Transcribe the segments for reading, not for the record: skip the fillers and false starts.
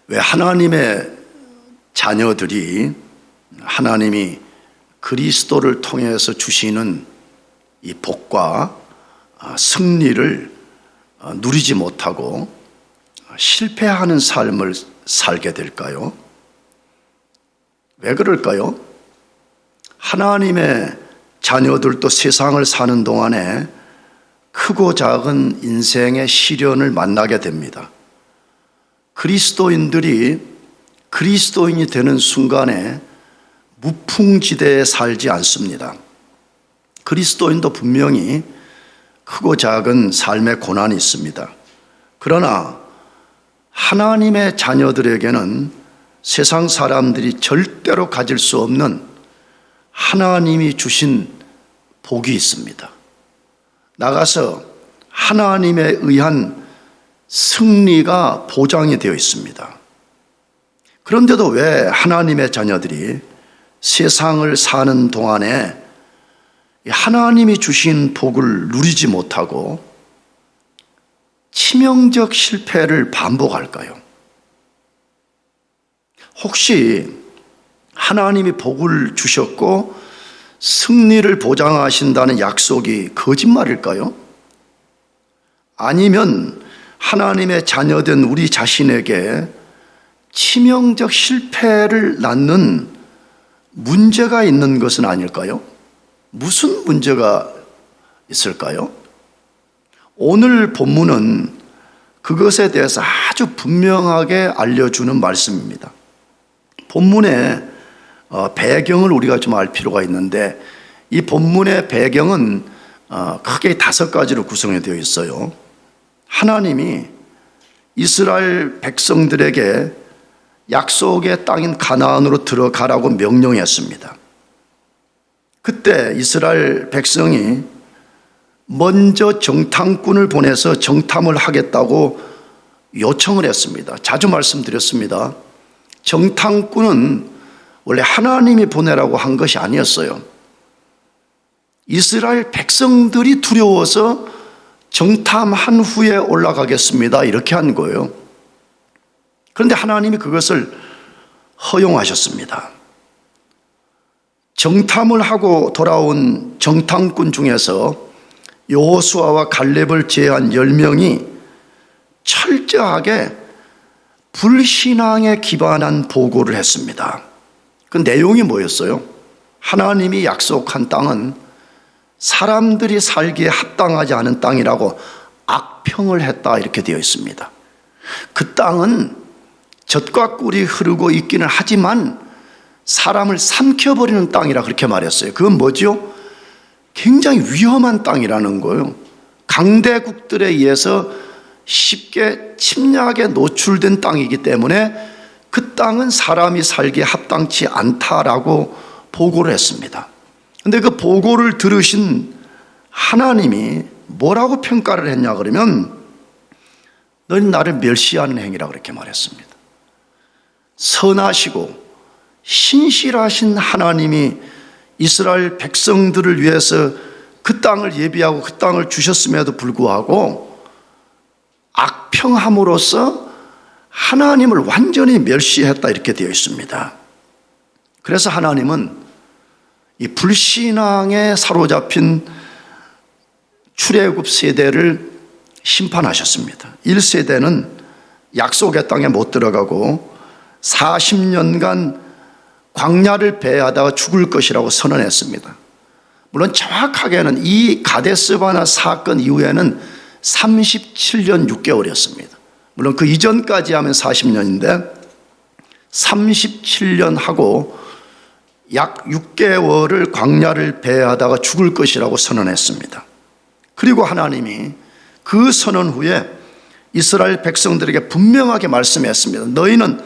왜 하나님의 자녀들이 하나님이 그리스도를 통해서 주시는 이 복과 승리를 누리지 못하고 실패하는 삶을 살게 될까요? 왜 그럴까요? 하나님의 자녀들도 세상을 사는 동안에 크고 작은 인생의 시련을 만나게 됩니다. 그리스도인들이 그리스도인이 되는 순간에 무풍지대에 살지 않습니다. 그리스도인도 분명히 크고 작은 삶의 고난이 있습니다. 그러나 하나님의 자녀들에게는 세상 사람들이 절대로 가질 수 없는 하나님이 주신 복이 있습니다. 나가서 하나님에 의한 승리가 보장이 되어 있습니다. 그런데도 왜 하나님의 자녀들이 세상을 사는 동안에 하나님이 주신 복을 누리지 못하고 치명적 실패를 반복할까요? 혹시 하나님이 복을 주셨고 승리를 보장하신다는 약속이 거짓말일까요? 아니면 하나님의 자녀된 우리 자신에게 치명적 실패를 낳는 문제가 있는 것은 아닐까요? 무슨 문제가 있을까요? 오늘 본문은 그것에 대해서 아주 분명하게 알려주는 말씀입니다. 본문의 배경을 우리가 좀 알 필요가 있는데, 이 본문의 배경은 크게 5가지로 구성이 되어 있어요. 하나님이 이스라엘 백성들에게 약속의 땅인 가나안으로 들어가라고 명령했습니다. 그때 이스라엘 백성이 먼저 정탐꾼을 보내서 정탐을 하겠다고 요청을 했습니다. 자주 말씀드렸습니다. 정탐꾼은 원래 하나님이 보내라고 한 것이 아니었어요. 이스라엘 백성들이 두려워서 정탐한 후에 올라가겠습니다, 이렇게 한 거예요. 그런데 하나님이 그것을 허용하셨습니다. 정탐을 하고 돌아온 정탐꾼 중에서 여호수아와 갈렙을 제외한 10명이 철저하게 불신앙에 기반한 보고를 했습니다. 그 내용이 뭐였어요? 하나님이 약속한 땅은 사람들이 살기에 합당하지 않은 땅이라고 악평을 했다, 이렇게 되어 있습니다. 그 땅은 젖과 꿀이 흐르고 있기는 하지만 사람을 삼켜버리는 땅이라 그렇게 말했어요. 그건 뭐죠? 굉장히 위험한 땅이라는 거예요. 강대국들에 의해서 쉽게 침략에 노출된 땅이기 때문에 그 땅은 사람이 살기에 합당치 않다라고 보고를 했습니다. 그런데 그 보고를 들으신 하나님이 뭐라고 평가를 했냐 그러면, 너는 나를 멸시하는 행위라 그렇게 말했습니다. 선하시고 신실하신 하나님이 이스라엘 백성들을 위해서 그 땅을 예비하고 그 땅을 주셨음에도 불구하고 악평함으로써 하나님을 완전히 멸시했다, 이렇게 되어 있습니다. 그래서 하나님은 이 불신앙에 사로잡힌 출애굽 세대를 심판하셨습니다. 1세대는 약속의 땅에 못 들어가고 40년간 광야를 배회하다가 죽을 것이라고 선언했습니다. 물론 정확하게는 이 가데스바나 사건 이후에는 37년 6개월이었습니다. 물론 그 이전까지 하면 40년인데 37년 하고 약 6개월을 광야를 배회하다가 죽을 것이라고 선언했습니다. 그리고 하나님이 그 선언 후에 이스라엘 백성들에게 분명하게 말씀했습니다. 너희는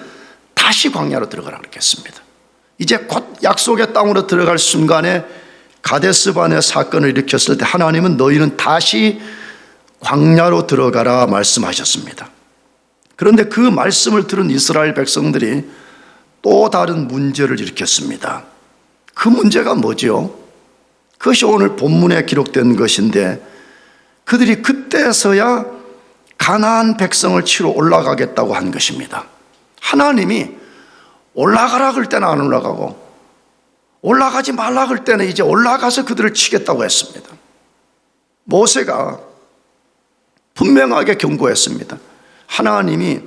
다시 광야로 들어가라 그랬습니다. 이제 곧 약속의 땅으로 들어갈 순간에 가데스바네 사건을 일으켰을 때 하나님은 너희는 다시 광야로 들어가라 말씀하셨습니다. 그런데 그 말씀을 들은 이스라엘 백성들이 또 다른 문제를 일으켰습니다. 그 문제가 뭐죠? 그것이 오늘 본문에 기록된 것인데, 그들이 그때서야 가나안 백성을 치러 올라가겠다고 한 것입니다. 하나님이 올라가라 그럴 때는 안 올라가고 올라가지 말라 그럴 때는 이제 올라가서 그들을 치겠다고 했습니다. 모세가 분명하게 경고했습니다. 하나님이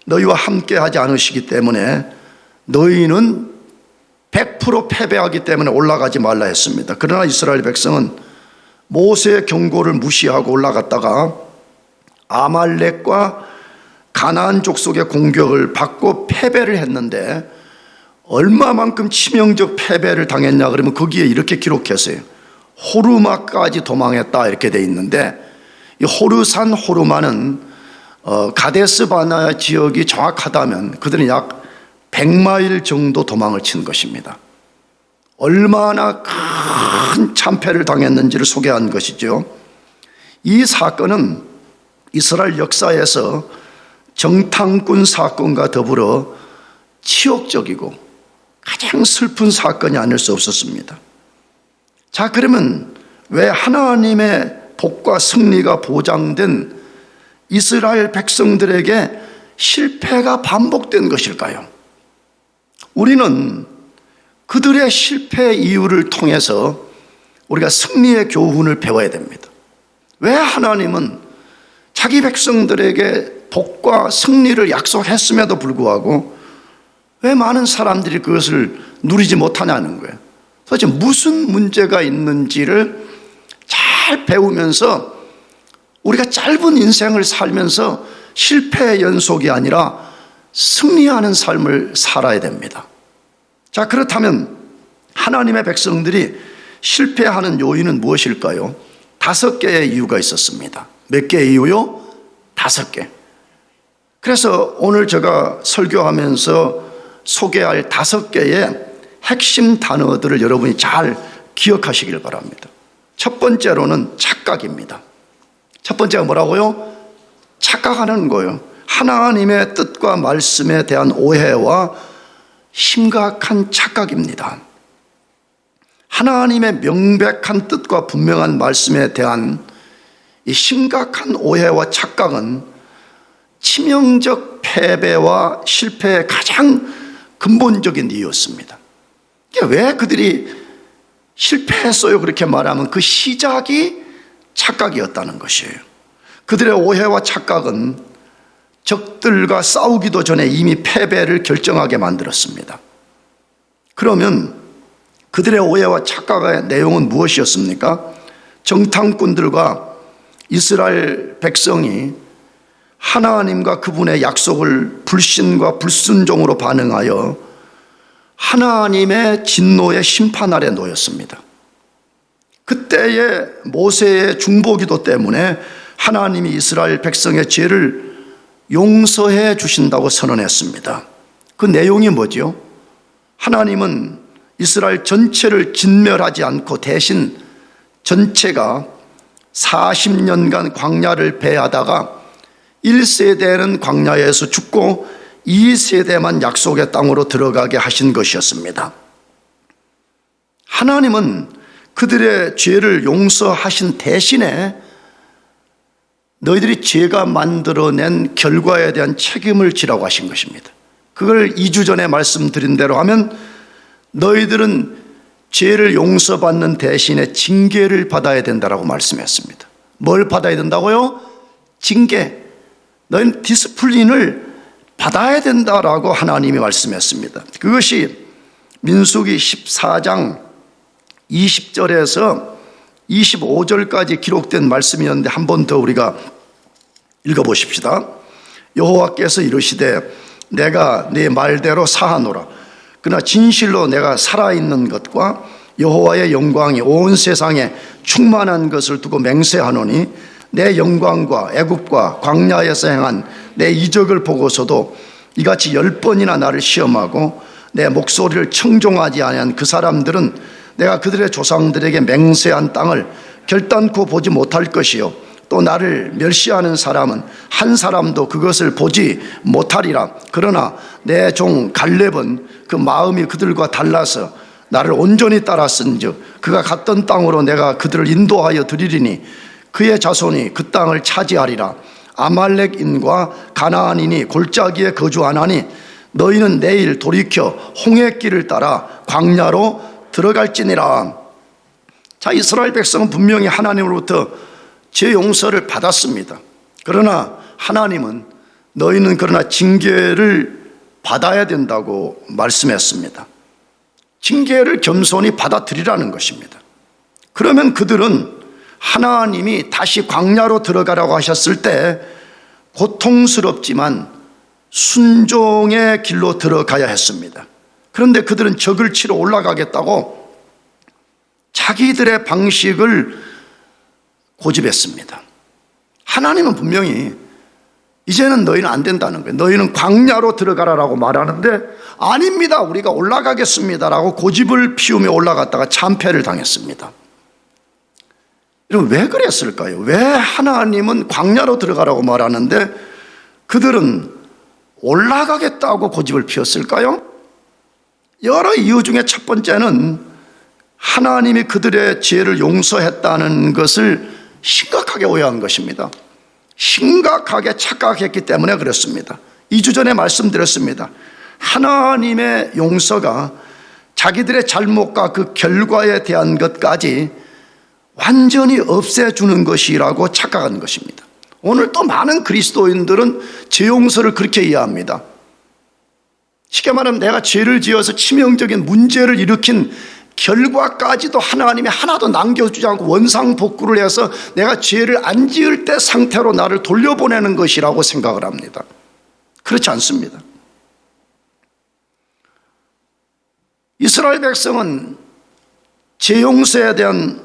너희와 함께 하지 않으시기 때문에 너희는 100% 패배하기 때문에 올라가지 말라 했습니다. 그러나 이스라엘 백성은 모세의 경고를 무시하고 올라갔다가 아말렉과 가나안 족속의 공격을 받고 패배를 했는데 얼마만큼 치명적 패배를 당했냐 그러면 거기에 이렇게 기록했어요. 호르마까지 도망했다 이렇게 돼 있는데 이 호르산 호르마는 가데스 바네아 지역이 정확하다면 그들은 약 100마일 정도 도망을 친 것입니다. 얼마나 큰 참패를 당했는지를 소개한 것이죠. 이 사건은 이스라엘 역사에서 정탐꾼 사건과 더불어 치욕적이고 가장 슬픈 사건이 아닐 수 없었습니다. 자, 그러면 왜 하나님의 복과 승리가 보장된 이스라엘 백성들에게 실패가 반복된 것일까요? 우리는 그들의 실패 이유를 통해서 우리가 승리의 교훈을 배워야 됩니다. 왜 하나님은 자기 백성들에게 복과 승리를 약속했음에도 불구하고 왜 많은 사람들이 그것을 누리지 못하냐는 거예요. 도대체 무슨 문제가 있는지를 잘 배우면서 우리가 짧은 인생을 살면서 실패의 연속이 아니라 승리하는 삶을 살아야 됩니다. 자, 그렇다면 하나님의 백성들이 실패하는 요인은 무엇일까요? 5개의 이유가 있었습니다. 몇 개의 이유요? 5개. 그래서 오늘 제가 설교하면서 소개할 5개의 핵심 단어들을 여러분이 잘 기억하시길 바랍니다. 첫 번째로는 착각입니다. 첫 번째가 뭐라고요? 착각하는 거예요. 하나님의 뜻과 말씀에 대한 오해와 심각한 착각입니다. 하나님의 명백한 뜻과 분명한 말씀에 대한 이 심각한 오해와 착각은 치명적 패배와 실패의 가장 근본적인 이유였습니다. 왜 그들이 실패했어요 그렇게 말하면 그 시작이 착각이었다는 것이에요. 그들의 오해와 착각은 적들과 싸우기도 전에 이미 패배를 결정하게 만들었습니다. 그러면 그들의 오해와 착각의 내용은 무엇이었습니까? 정탐꾼들과 이스라엘 백성이 하나님과 그분의 약속을 불신과 불순종으로 반응하여 하나님의 진노의 심판 아래 놓였습니다. 그때의 모세의 중보기도 때문에 하나님이 이스라엘 백성의 죄를 용서해 주신다고 선언했습니다. 그 내용이 뭐죠? 하나님은 이스라엘 전체를 진멸하지 않고 대신 전체가 40년간 광야를 배하다가 1세대는 광야에서 죽고 2세대만 약속의 땅으로 들어가게 하신 것이었습니다. 하나님은 그들의 죄를 용서하신 대신에 너희들이 죄가 만들어낸 결과에 대한 책임을 지라고 하신 것입니다. 그걸 2주 전에 말씀드린 대로 하면 너희들은 죄를 용서받는 대신에 징계를 받아야 된다라고 말씀했습니다. 뭘 받아야 된다고요? 징계. 너희는 디스플린을 받아야 된다라고 하나님이 말씀했습니다. 그것이 민수기 14장 20절에서 25절까지 기록된 말씀이었는데 한 번 더 우리가 읽어보십시다. 여호와께서 이르시되 내가 네 말대로 사하노라. 그러나 진실로 내가 살아있는 것과 여호와의 영광이 온 세상에 충만한 것을 두고 맹세하노니 내 영광과 애굽과 광야에서 행한 내 이적을 보고서도 이같이 10번이나 나를 시험하고 내 목소리를 청종하지 아니한 그 사람들은 내가 그들의 조상들에게 맹세한 땅을 결단코 보지 못할 것이요 또 나를 멸시하는 사람은 한 사람도 그것을 보지 못하리라. 그러나 내 종 갈렙은 그 마음이 그들과 달라서 나를 온전히 따랐은즉 그가 갔던 땅으로 내가 그들을 인도하여 드리리니 그의 자손이 그 땅을 차지하리라. 아말렉인과 가나안인이 골짜기에 거주하나니 너희는 내일 돌이켜 홍해길을 따라 광야로 들어갈지니라. 자, 이스라엘 백성은 분명히 하나님으로부터 죄 용서를 받았습니다. 그러나 하나님은 너희는 그러나 징계를 받아야 된다고 말씀했습니다. 징계를 겸손히 받아들이라는 것입니다. 그러면 그들은 하나님이 다시 광야로 들어가라고 하셨을 때 고통스럽지만 순종의 길로 들어가야 했습니다. 그런데 그들은 적을 치러 올라가겠다고 자기들의 방식을 고집했습니다. 하나님은 분명히 이제는 너희는 안 된다는 거예요. 너희는 광야로 들어가라라고 말하는데 아닙니다, 우리가 올라가겠습니다라고 고집을 피우며 올라갔다가 참패를 당했습니다. 왜 그랬을까요? 왜 하나님은 광야로 들어가라고 말하는데 그들은 올라가겠다고 고집을 피웠을까요? 여러 이유 중에 첫 번째는 하나님이 그들의 죄를 용서했다는 것을 심각하게 오해한 것입니다. 심각하게 착각했기 때문에 그렇습니다. 2주 전에 말씀드렸습니다. 하나님의 용서가 자기들의 잘못과 그 결과에 대한 것까지 완전히 없애주는 것이라고 착각한 것입니다. 오늘 또 많은 그리스도인들은 죄 용서를 그렇게 이해합니다. 쉽게 말하면 내가 죄를 지어서 치명적인 문제를 일으킨 결과까지도 하나님이 하나도 남겨주지 않고 원상복구를 해서 내가 죄를 안 지을 때 상태로 나를 돌려보내는 것이라고 생각을 합니다. 그렇지 않습니다. 이스라엘 백성은 죄 용서에 대한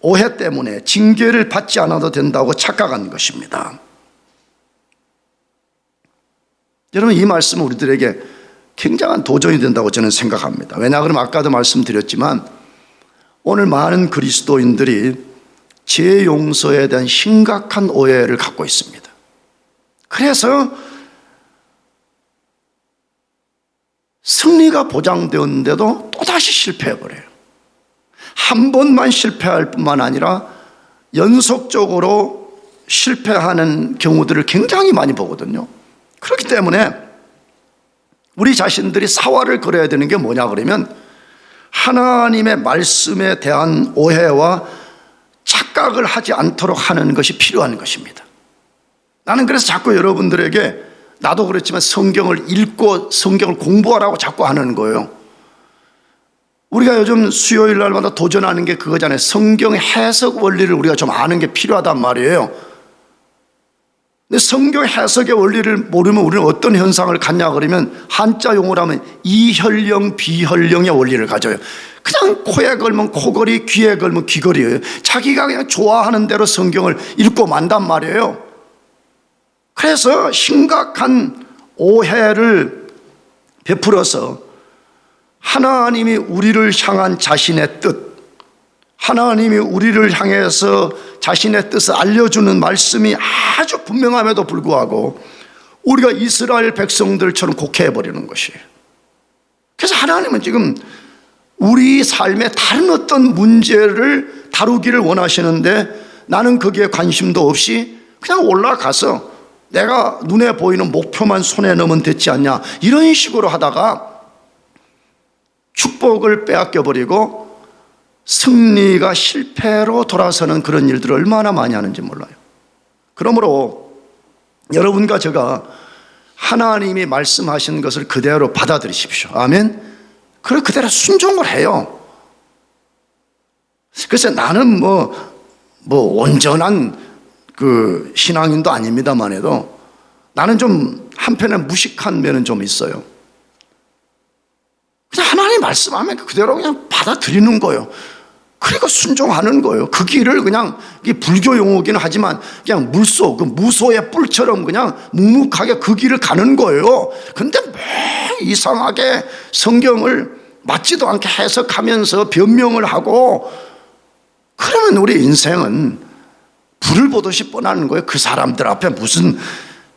오해 때문에 징계를 받지 않아도 된다고 착각한 것입니다. 여러분, 이 말씀은 우리들에게 굉장한 도전이 된다고 저는 생각합니다. 왜냐 그러면 아까도 말씀드렸지만 오늘 많은 그리스도인들이 죄 용서에 대한 심각한 오해를 갖고 있습니다. 그래서 승리가 보장되었는데도 또다시 실패해버려요. 한 번만 실패할 뿐만 아니라 연속적으로 실패하는 경우들을 굉장히 많이 보거든요. 그렇기 때문에 우리 자신들이 사활을 걸어야 되는 게 뭐냐 그러면 하나님의 말씀에 대한 오해와 착각을 하지 않도록 하는 것이 필요한 것입니다. 나는 그래서 자꾸 여러분들에게 나도 그렇지만 성경을 읽고 성경을 공부하라고 자꾸 하는 거예요. 우리가 요즘 수요일 날마다 도전하는 게 그거잖아요. 성경 해석 원리를 우리가 좀 아는 게 필요하단 말이에요. 근데 성경 해석의 원리를 모르면 우리는 어떤 현상을 갖냐 그러면 한자 용어로 하면 이혈령 비혈령의 원리를 가져요. 그냥 코에 걸면 코걸이, 귀에 걸면 귀걸이에요. 자기가 그냥 좋아하는 대로 성경을 읽고 만단 말이에요. 그래서 심각한 오해를 베풀어서 하나님이 우리를 향한 자신의 뜻, 하나님이 우리를 향해서 자신의 뜻을 알려주는 말씀이 아주 분명함에도 불구하고 우리가 이스라엘 백성들처럼 곡해해버리는 것이에요. 그래서 하나님은 지금 우리 삶의 다른 어떤 문제를 다루기를 원하시는데 나는 거기에 관심도 없이 그냥 올라가서 내가 눈에 보이는 목표만 손에 넣으면 됐지 않냐, 이런 식으로 하다가 축복을 빼앗겨버리고 승리가 실패로 돌아서는 그런 일들을 얼마나 많이 하는지 몰라요. 그러므로 여러분과 제가 하나님이 말씀하신 것을 그대로 받아들이십시오. 아멘. 그걸 그대로 순종을 해요. 그래서 나는 온전한 그 신앙인도 아닙니다만 해도 나는 좀 한편에 무식한 면은 좀 있어요. 그냥 하나님 말씀하면 그대로 그냥 받아들이는 거예요. 그리고 순종하는 거예요. 그 길을 그냥, 이게 불교 용어기는 하지만 그냥 물소, 그 무소의 뿔처럼 그냥 묵묵하게 그 길을 가는 거예요. 근데 왜 이상하게 성경을 맞지도 않게 해석하면서 변명을 하고 그러면 우리 인생은 불을 보듯이 뻔하는 거예요. 그 사람들 앞에 무슨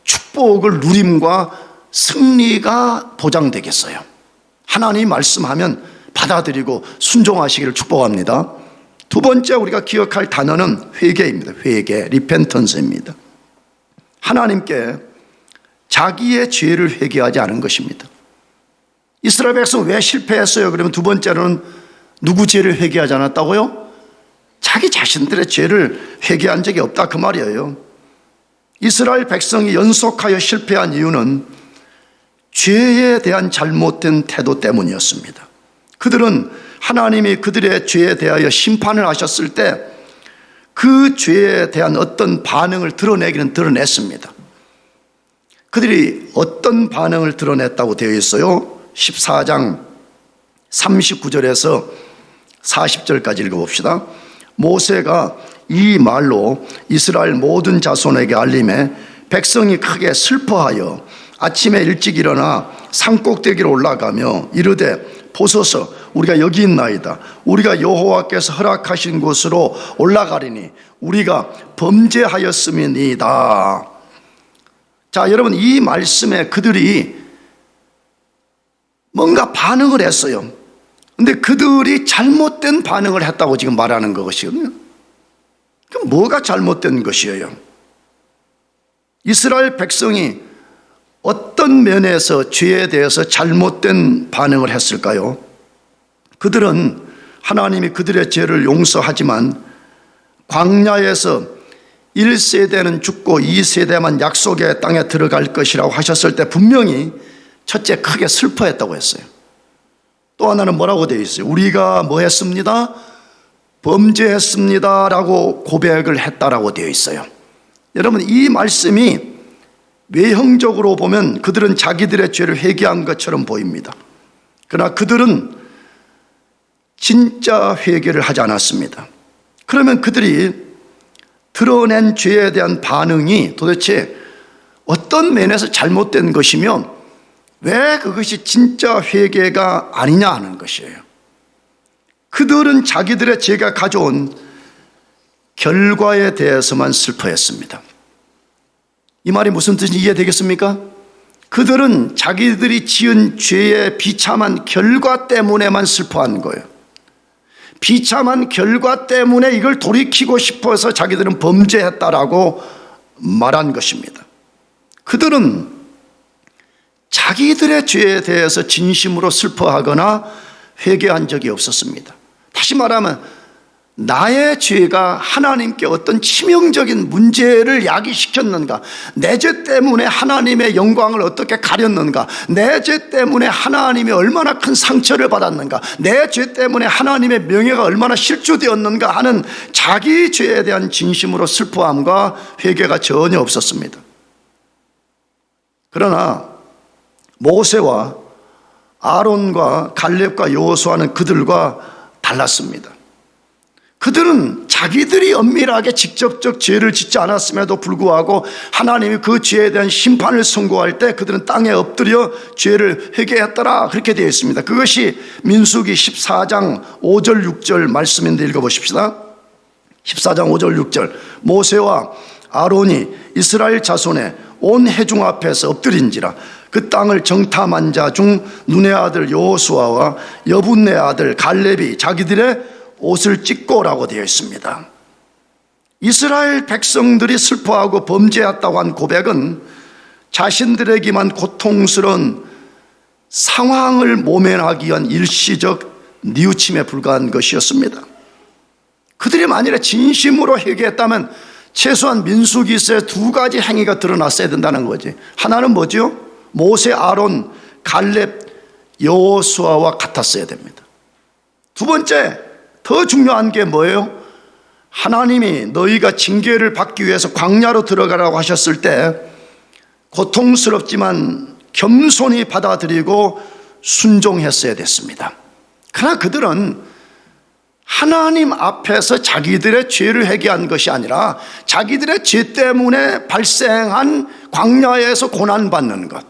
축복을 누림과 승리가 보장되겠어요. 하나님이 말씀하면 받아들이고 순종하시기를 축복합니다. 두 번째 우리가 기억할 단어는 회개입니다. 회개, 리펜턴스입니다. 하나님께 자기의 죄를 회개하지 않은 것입니다. 이스라엘 백성 왜 실패했어요? 그러면 두 번째로는 누구 죄를 회개하지 않았다고요? 자기 자신들의 죄를 회개한 적이 없다 그 말이에요. 이스라엘 백성이 연속하여 실패한 이유는 죄에 대한 잘못된 태도 때문이었습니다. 그들은 하나님이 그들의 죄에 대하여 심판을 하셨을 때 그 죄에 대한 어떤 반응을 드러내기는 드러냈습니다. 그들이 어떤 반응을 드러냈다고 되어 있어요? 14장 39절에서 40절까지 읽어봅시다. 모세가 이 말로 이스라엘 모든 자손에게 알림해 백성이 크게 슬퍼하여 아침에 일찍 일어나 산꼭대기로 올라가며 이르되 보소서 우리가 여기 있나이다. 우리가 여호와께서 허락하신 곳으로 올라가리니 우리가 범죄하였음이니이다. 자, 여러분, 이 말씀에 그들이 뭔가 반응을 했어요. 근데 그들이 잘못된 반응을 했다고 지금 말하는 것이거든요. 그럼 뭐가 잘못된 것이에요? 이스라엘 백성이 어떤 면에서 죄에 대해서 잘못된 반응을 했을까요? 그들은 하나님이 그들의 죄를 용서하지만 광야에서 1세대는 죽고 2세대만 약속의 땅에 들어갈 것이라고 하셨을 때 분명히 첫째 크게 슬퍼했다고 했어요. 또 하나는 뭐라고 되어 있어요? 우리가 뭐 했습니다? 범죄했습니다 라고 고백을 했다라고 되어 있어요. 여러분, 이 말씀이 외형적으로 보면 그들은 자기들의 죄를 회개한 것처럼 보입니다. 그러나 그들은 진짜 회개를 하지 않았습니다. 그러면 그들이 드러낸 죄에 대한 반응이 도대체 어떤 면에서 잘못된 것이며 왜 그것이 진짜 회개가 아니냐 하는 것이에요. 그들은 자기들의 죄가 가져온 결과에 대해서만 슬퍼했습니다. 이 말이 무슨 뜻인지 이해되겠습니까? 그들은 자기들이 지은 죄의 비참한 결과 때문에만 슬퍼한 거예요. 비참한 결과 때문에 이걸 돌이키고 싶어서 자기들은 범죄했다라고 말한 것입니다. 그들은 자기들의 죄에 대해서 진심으로 슬퍼하거나 회개한 적이 없었습니다. 다시 말하면 나의 죄가 하나님께 어떤 치명적인 문제를 야기시켰는가, 내 죄 때문에 하나님의 영광을 어떻게 가렸는가, 내 죄 때문에 하나님이 얼마나 큰 상처를 받았는가, 내 죄 때문에 하나님의 명예가 얼마나 실추되었는가 하는 자기 죄에 대한 진심으로 슬퍼함과 회개가 전혀 없었습니다. 그러나 모세와 아론과 갈렙과 여호수아는 그들과 달랐습니다. 그들은 자기들이 엄밀하게 직접적 죄를 짓지 않았음에도 불구하고 하나님이 그 죄에 대한 심판을 선고할 때 그들은 땅에 엎드려 죄를 회개했더라, 그렇게 되어 있습니다. 그것이 민수기 14장 5절 6절 말씀인데 읽어보십시다. 14장 5절 6절 모세와 아론이 이스라엘 자손의 온 회중 앞에서 엎드린지라 그 땅을 정탐한 자 중 눈의 아들 여호수아와 여분네 아들 갈렙이 자기들의 옷을 찢고라고 되어 있습니다. 이스라엘 백성들이 슬퍼하고 범죄했다고 한 고백은 자신들에게만 고통스러운 상황을 모면하기 위한 일시적 뉘우침에 불과한 것이었습니다. 그들이 만일에 진심으로 회개했다면 최소한 민수기서에 두 가지 행위가 드러났어야 된다는 거지. 하나는 뭐죠? 모세, 아론, 갈렙, 여호수아와 같았어야 됩니다. 두 번째, 더 중요한 게 뭐예요? 하나님이 너희가 징계를 받기 위해서 광야로 들어가라고 하셨을 때 고통스럽지만 겸손히 받아들이고 순종했어야 됐습니다. 그러나 그들은 하나님 앞에서 자기들의 죄를 회개한 것이 아니라 자기들의 죄 때문에 발생한 광야에서 고난받는 것,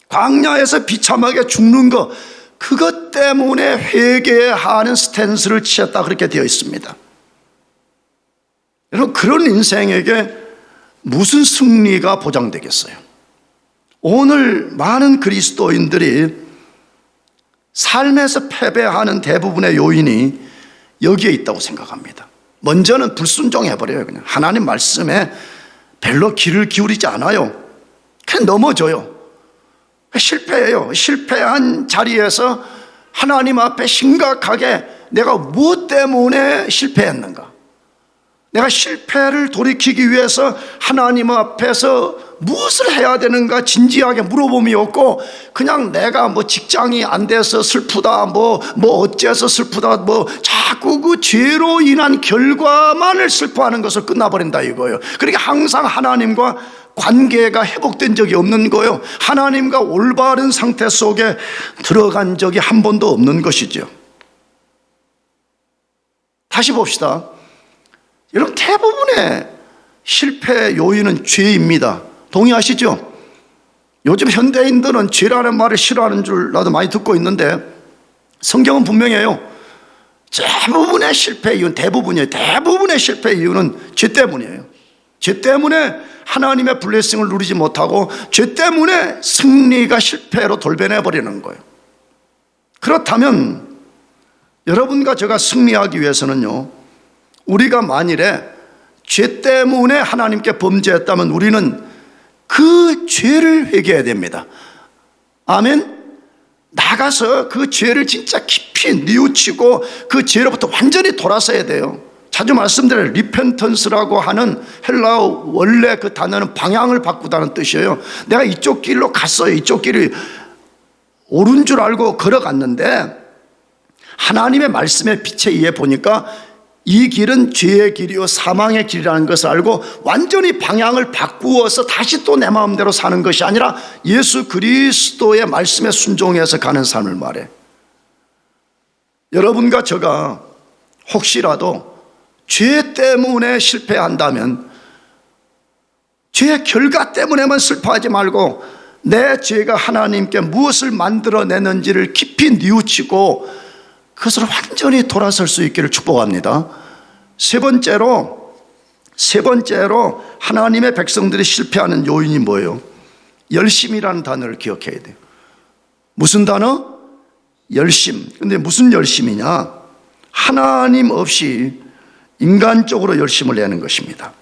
광야에서 비참하게 죽는 것, 그것 때문에 회개하는 스탠스를 취했다, 그렇게 되어 있습니다. 여러분, 그런 인생에게 무슨 승리가 보장되겠어요? 오늘 많은 그리스도인들이 삶에서 패배하는 대부분의 요인이 여기에 있다고 생각합니다. 먼저는 불순종해버려요. 그냥 하나님 말씀에 별로 귀를 기울이지 않아요. 그냥 넘어져요. 실패해요. 실패한 자리에서 하나님 앞에 심각하게 내가 무엇 때문에 실패했는가, 내가 실패를 돌이키기 위해서 하나님 앞에서 무엇을 해야 되는가 진지하게 물어봄이 없고, 그냥 내가 직장이 안 돼서 슬프다, 어째서 슬프다, 자꾸 그 죄로 인한 결과만을 슬퍼하는 것을 끝나버린다 이거예요. 그러니까 항상 하나님과 관계가 회복된 적이 없는 거예요. 하나님과 올바른 상태 속에 들어간 적이 한 번도 없는 것이죠. 다시 봅시다. 여러분, 대부분의 실패 요인은 죄입니다. 동의하시죠? 요즘 현대인들은 죄라는 말을 싫어하는 줄 나도 많이 듣고 있는데, 성경은 분명해요. 대부분의 실패 이유는, 대부분의 실패 이유는 죄 때문이에요. 죄 때문에 하나님의 블레싱을 누리지 못하고, 죄 때문에 승리가 실패로 돌변해 버리는 거예요. 그렇다면 여러분과 제가 승리하기 위해서는요, 우리가 만일에 죄 때문에 하나님께 범죄했다면 우리는 그 죄를 회개해야 됩니다. 아멘. 나가서 그 죄를 진짜 깊이 뉘우치고 그 죄로부터 완전히 돌아서야 돼요. 자주 말씀드려요. 리펜턴스라고 하는 헬라어 원래 그 단어는 방향을 바꾸다는 뜻이에요. 내가 이쪽 길로 갔어요. 이쪽 길이 옳은 줄 알고 걸어갔는데 하나님의 말씀의 빛에 의해 보니까 이 길은 죄의 길이요 사망의 길이라는 것을 알고 완전히 방향을 바꾸어서 다시 또 내 마음대로 사는 것이 아니라 예수 그리스도의 말씀에 순종해서 가는 삶을 말해. 여러분과 제가 혹시라도 죄 때문에 실패한다면 죄의 결과 때문에만 슬퍼하지 말고 내 죄가 하나님께 무엇을 만들어내는지를 깊이 뉘우치고 그것을 완전히 돌아설 수 있기를 축복합니다. 세 번째로 하나님의 백성들이 실패하는 요인이 뭐예요? 열심이라는 단어를 기억해야 돼요. 무슨 단어? 열심. 근데 무슨 열심이냐? 하나님 없이 인간적으로 열심을 내는 것입니다.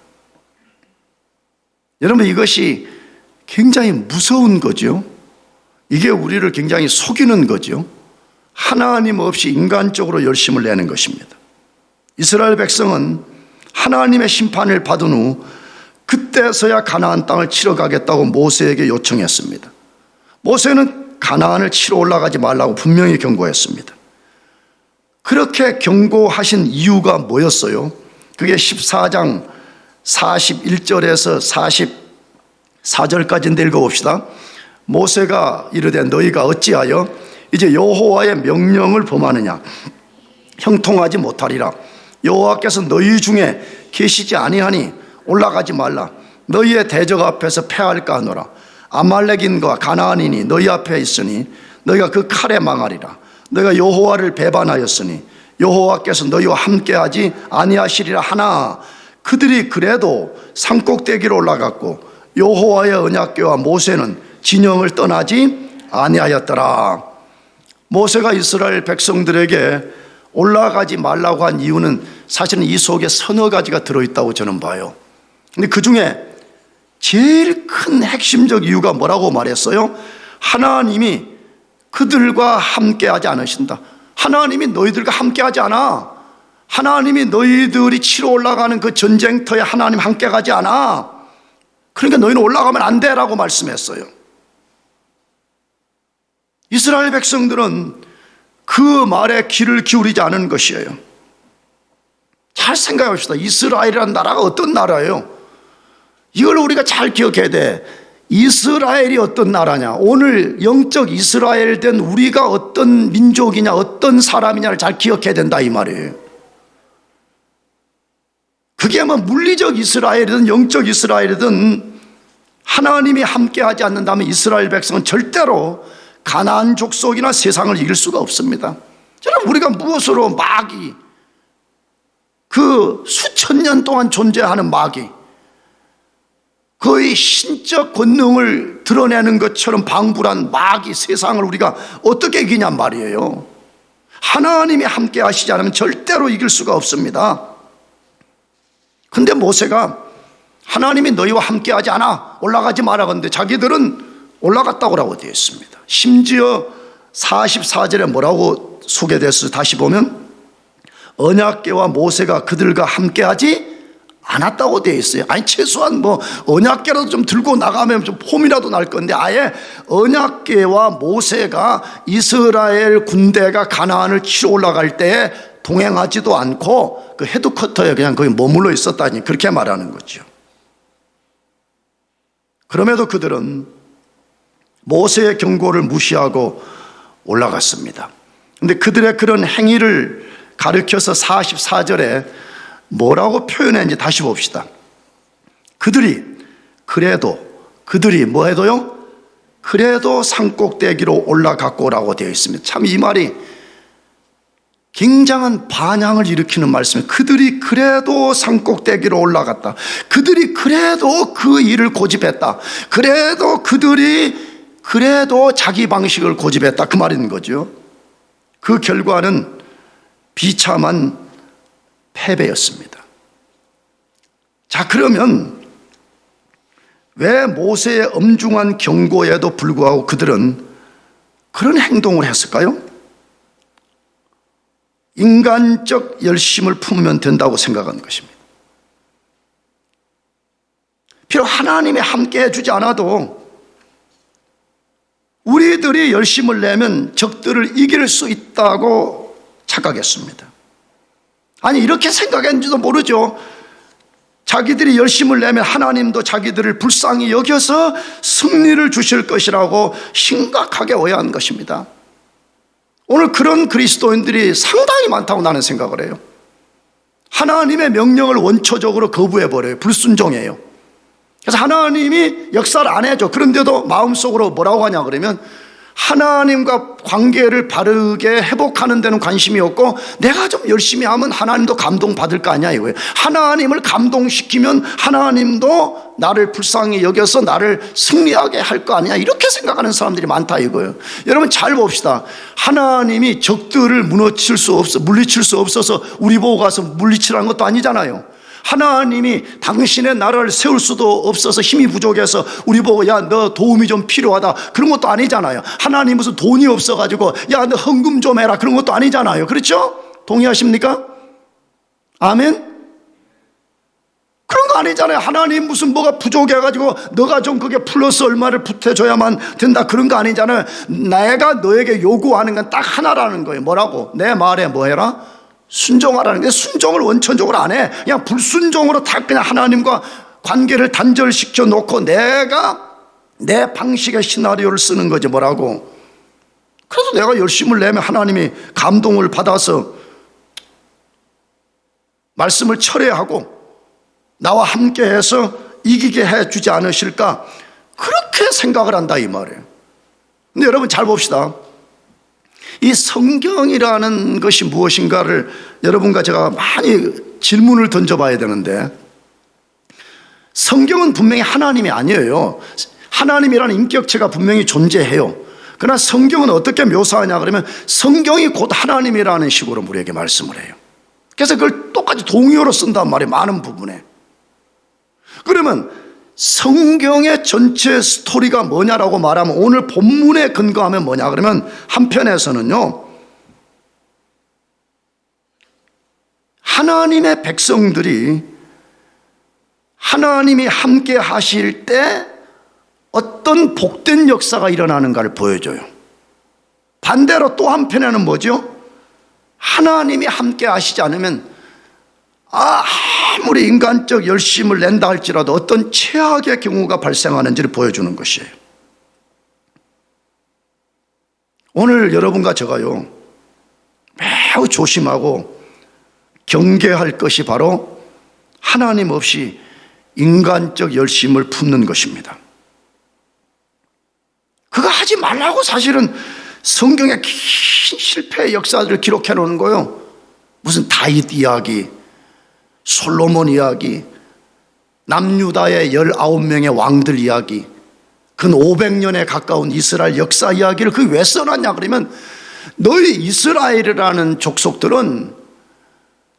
여러분, 이것이 굉장히 무서운 거죠. 이게 우리를 굉장히 속이는 거죠. 하나님 없이 인간적으로 열심을 내는 것입니다. 이스라엘 백성은 하나님의 심판을 받은 후 그때서야 가나안 땅을 치러 가겠다고 모세에게 요청했습니다. 모세는 가나안을 치러 올라가지 말라고 분명히 경고했습니다. 그렇게 경고하신 이유가 뭐였어요? 그게 14장 41절에서 44절까지인데 읽어봅시다. 모세가 이르되 너희가 어찌하여 이제 여호와의 명령을 범하느냐? 형통하지 못하리라. 여호와께서 너희 중에 계시지 아니하니 올라가지 말라. 너희의 대적 앞에서 패할까 하노라. 아말렉인과 가나안인이 너희 앞에 있으니 너희가 그 칼에 망하리라. 너희가 여호와를 배반하였으니 여호와께서 너희와 함께하지 아니하시리라 하나 그들이 그래도 산꼭대기로 올라갔고 여호와의 언약궤와 모세는 진영을 떠나지 아니하였더라. 모세가 이스라엘 백성들에게 올라가지 말라고 한 이유는 사실은 이 속에 서너 가지가 들어있다고 저는 봐요. 근데 그 중에 제일 큰 핵심적 이유가 뭐라고 말했어요? 하나님이 그들과 함께하지 않으신다. 하나님이 너희들과 함께하지 않아. 하나님이 너희들이 치러 올라가는 그 전쟁터에 하나님 함께 가지 않아. 그러니까 너희는 올라가면 안 돼라고 말씀했어요. 이스라엘 백성들은 그 말에 귀를 기울이지 않은 것이에요. 잘 생각합시다. 이스라엘이라는 나라가 어떤 나라예요? 이걸 우리가 잘 기억해야 돼. 이스라엘이 어떤 나라냐? 오늘 영적 이스라엘 된 우리가 어떤 민족이냐, 어떤 사람이냐를 잘 기억해야 된다 이 말이에요. 그게 뭐 물리적 이스라엘이든 영적 이스라엘이든 하나님이 함께하지 않는다면 이스라엘 백성은 절대로 가나안 족속이나 세상을 이길 수가 없습니다. 여러분, 우리가 무엇으로 마귀, 그 수천 년 동안 존재하는 마귀, 거의 신적 권능을 드러내는 것처럼 방불한 마귀 세상을 우리가 어떻게 이기냔 말이에요. 하나님이 함께 하시지 않으면 절대로 이길 수가 없습니다. 근데 모세가 하나님이 너희와 함께 하지 않아 올라가지 마라 그런데 자기들은 올라갔다고 되어 있습니다. 심지어 44절에 뭐라고 소개됐어요? 다시 보면 언약궤와 모세가 그들과 함께하지 않았다고 되어 있어요. 아니 최소한 뭐 언약궤라도 좀 들고 나가면 좀 폼이라도 날 건데 아예 언약궤와 모세가 이스라엘 군대가 가나안을 치러 올라갈 때 동행하지도 않고 그 헤드쿼터에 그냥 거기 머물러 있었다니 그렇게 말하는 거죠. 그럼에도 그들은 모세의 경고를 무시하고 올라갔습니다. 그런데 그들의 그런 행위를 가르쳐서 44절에 뭐라고 표현했는지 다시 봅시다. 그들이 뭐 해도요? 그래도 산꼭대기로 올라갔고라고 되어 있습니다. 참 이 말이 굉장한 반향을 일으키는 말씀이에요. 그들이 그래도 산꼭대기로 올라갔다. 그들이 그래도 그 일을 고집했다. 그래도 자기 방식을 고집했다. 그 말인 거죠. 그 결과는 비참한 패배였습니다. 자, 그러면 왜 모세의 엄중한 경고에도 불구하고 그들은 그런 행동을 했을까요? 인간적 열심을 품으면 된다고 생각하는 것입니다. 비록 하나님이 함께 해주지 않아도 우리들이 열심을 내면 적들을 이길 수 있다고 착각했습니다. 아니 이렇게 생각했는지도 모르죠. 자기들이 열심을 내면 하나님도 자기들을 불쌍히 여겨서 승리를 주실 것이라고 심각하게 오해한 것입니다. 오늘 그런 그리스도인들이 상당히 많다고 나는 생각을 해요. 하나님의 명령을 원초적으로 거부해버려요. 불순종해요. 그래서 하나님이 역사를 안 해줘. 그런데도 마음속으로 뭐라고 하냐 그러면 하나님과 관계를 바르게 회복하는 데는 관심이 없고 내가 좀 열심히 하면 하나님도 감동받을 거 아니야 이거예요. 하나님을 감동시키면 하나님도 나를 불쌍히 여겨서 나를 승리하게 할 거 아니야 이렇게 생각하는 사람들이 많다 이거예요. 여러분 잘 봅시다. 하나님이 적들을 물리칠 수 없어서 우리 보고 가서 물리치라는 것도 아니잖아요. 하나님이 당신의 나라를 세울 수도 없어서 힘이 부족해서 우리 보고 야 너 도움이 좀 필요하다 그런 것도 아니잖아요. 하나님 무슨 돈이 없어가지고 야 너 헌금 좀 해라 그런 것도 아니잖아요. 그렇죠? 동의하십니까? 아멘? 그런 거 아니잖아요. 하나님 무슨 뭐가 부족해가지고 너가 좀 그게 플러스 얼마를 보태줘야만 된다 그런 거 아니잖아요. 내가 너에게 요구하는 건 딱 하나라는 거예요. 뭐라고? 내 말에 뭐 해라? 순종하라는 게 순종을 원천적으로 안 해. 그냥 불순종으로 다 그냥 하나님과 관계를 단절시켜 놓고 내가 내 방식의 시나리오를 쓰는 거지 뭐라고. 그래서 내가 열심을 내면 하나님이 감동을 받아서 말씀을 철회하고 나와 함께해서 이기게 해주지 않으실까 그렇게 생각을 한다 이 말이에요. 근데 여러분 잘 봅시다. 이 성경이라는 것이 무엇인가를 여러분과 제가 많이 질문을 던져봐야 되는데 성경은 분명히 하나님이 아니에요. 하나님이라는 인격체가 분명히 존재해요. 그러나 성경은 어떻게 묘사하냐 그러면 성경이 곧 하나님이라는 식으로 우리에게 말씀을 해요. 그래서 그걸 똑같이 동의어로 쓴단 말이에요. 많은 부분에. 그러면 성경의 전체 스토리가 뭐냐라고 말하면 오늘 본문에 근거하면 뭐냐 그러면 한편에서는요 하나님의 백성들이 하나님이 함께 하실 때 어떤 복된 역사가 일어나는가를 보여줘요. 반대로 또 한편에는 뭐죠? 하나님이 함께 하시지 않으면 아무리 인간적 열심을 낸다 할지라도 어떤 최악의 경우가 발생하는지를 보여주는 것이에요. 오늘 여러분과 제가요 매우 조심하고 경계할 것이 바로 하나님 없이 인간적 열심을 품는 것입니다. 그거 하지 말라고 사실은 성경의 긴 실패의 역사들을 기록해 놓은 거예요. 무슨 다윗 이야기, 솔로몬 이야기, 남유다의 19명의 왕들 이야기, 근 500년에 가까운 이스라엘 역사 이야기를 그게 왜 써놨냐 그러면 너희 이스라엘이라는 족속들은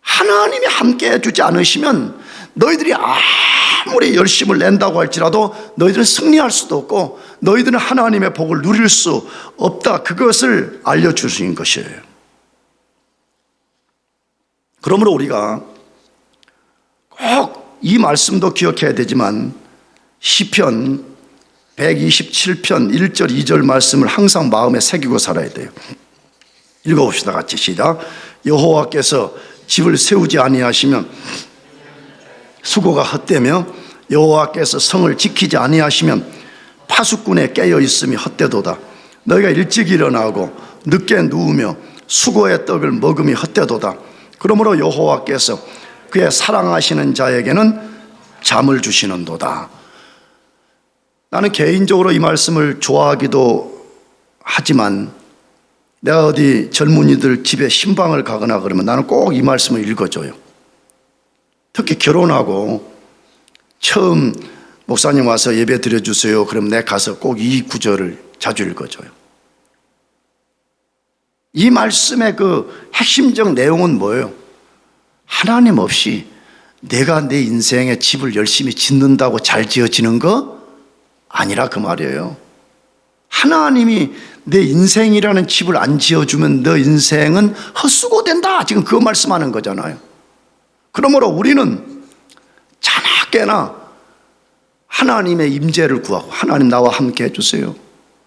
하나님이 함께 해주지 않으시면 너희들이 아무리 열심을 낸다고 할지라도 너희들은 승리할 수도 없고 너희들은 하나님의 복을 누릴 수 없다. 그것을 알려주신 것이에요. 그러므로 우리가 꼭 이 말씀도 기억해야 되지만 시편 127편 1절 2절 말씀을 항상 마음에 새기고 살아야 돼요. 읽어봅시다. 같이 시작. 여호와께서 집을 세우지 아니하시면 수고가 헛되며 여호와께서 성을 지키지 아니하시면 파수꾼에 깨어 있음이 헛되도다. 너희가 일찍 일어나고 늦게 누우며 수고의 떡을 먹음이 헛되도다. 그러므로 여호와께서 그의 사랑하시는 자에게는 잠을 주시는도다. 나는 개인적으로 이 말씀을 좋아하기도 하지만 내가 어디 젊은이들 집에 신방을 가거나 그러면 나는 꼭 이 말씀을 읽어줘요. 특히 결혼하고 처음 목사님 와서 예배 드려주세요. 그럼 내가 가서 꼭 이 구절을 자주 읽어줘요. 이 말씀의 그 핵심적 내용은 뭐예요? 하나님 없이 내가 내 인생에 집을 열심히 짓는다고 잘 지어지는 거 아니라 그 말이에요. 하나님이 내 인생이라는 집을 안 지어주면 너 인생은 헛수고된다. 지금 그거 말씀하는 거잖아요. 그러므로 우리는 자나깨나 하나님의 임재를 구하고 하나님 나와 함께 해주세요.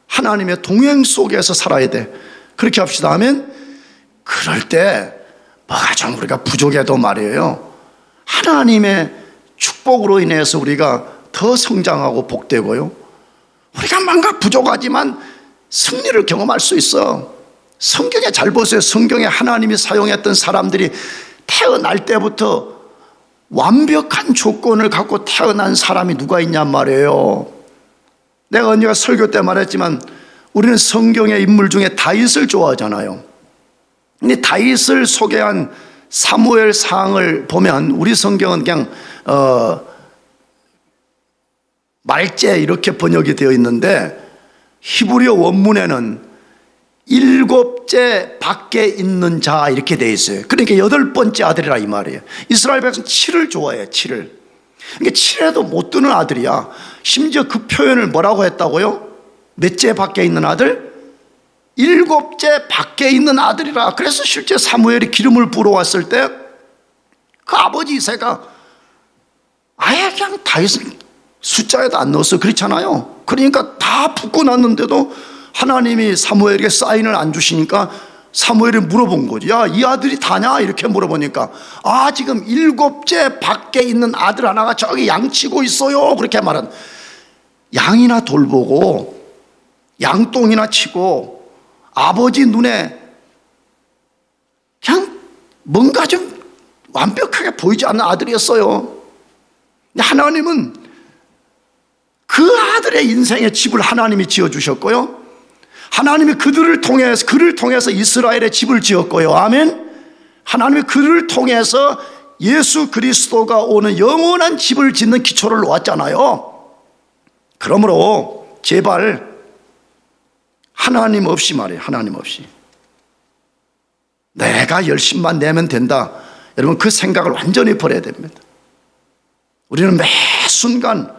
하나님의 동행 속에서 살아야 돼. 그렇게 합시다. 아멘. 그럴 때 뭐가 좀 우리가 부족해도 말이에요. 하나님의 축복으로 인해서 우리가 더 성장하고 복되고요. 우리가 뭔가 부족하지만 승리를 경험할 수 있어. 성경에 잘 보세요. 성경에 하나님이 사용했던 사람들이 태어날 때부터 완벽한 조건을 갖고 태어난 사람이 누가 있냔 말이에요. 내가 언니가 설교 때 말했지만 우리는 성경의 인물 중에 다윗을 좋아하잖아요. 근데 다윗을 소개한 사무엘 상을 보면 우리 성경은 그냥 말제 이렇게 번역이 되어 있는데 히브리어 원문에는 7째 밖에 있는 자 이렇게 되어 있어요. 그러니까 8번째 아들이라 이 말이에요. 이스라엘 백성 7을 좋아해요. 7을. 그러니까 7에도 못 드는 아들이야. 심지어 그 표현을 뭐라고 했다고요? 몇째 밖에 있는 아들? 7째 밖에 있는 아들이라. 그래서 실제 사무엘이 기름을 부어왔을 때 그 아버지 이새가 아예 그냥 다윗을 숫자에도 안 넣었어요. 그렇잖아요. 그러니까 다 붓고 났는데도 하나님이 사무엘에게 사인을 안 주시니까 사무엘이 물어본 거지. 야, 이 아들이 다냐? 이렇게 물어보니까 지금 7째 밖에 있는 아들 하나가 저기 양치고 있어요. 그렇게 말한. 양이나 돌보고 양똥이나 치고 아버지 눈에 그냥 뭔가 좀 완벽하게 보이지 않는 아들이었어요. 근데 하나님은 그 아들의 인생의 집을 하나님이 지어주셨고요. 하나님이 그를 통해서 이스라엘의 집을 지었고요. 아멘. 하나님이 그를 통해서 예수 그리스도가 오는 영원한 집을 짓는 기초를 놓았잖아요. 그러므로 제발 하나님 없이 말이에요. 하나님 없이 내가 열심만 내면 된다. 여러분 그 생각을 완전히 버려야 됩니다. 우리는 매 순간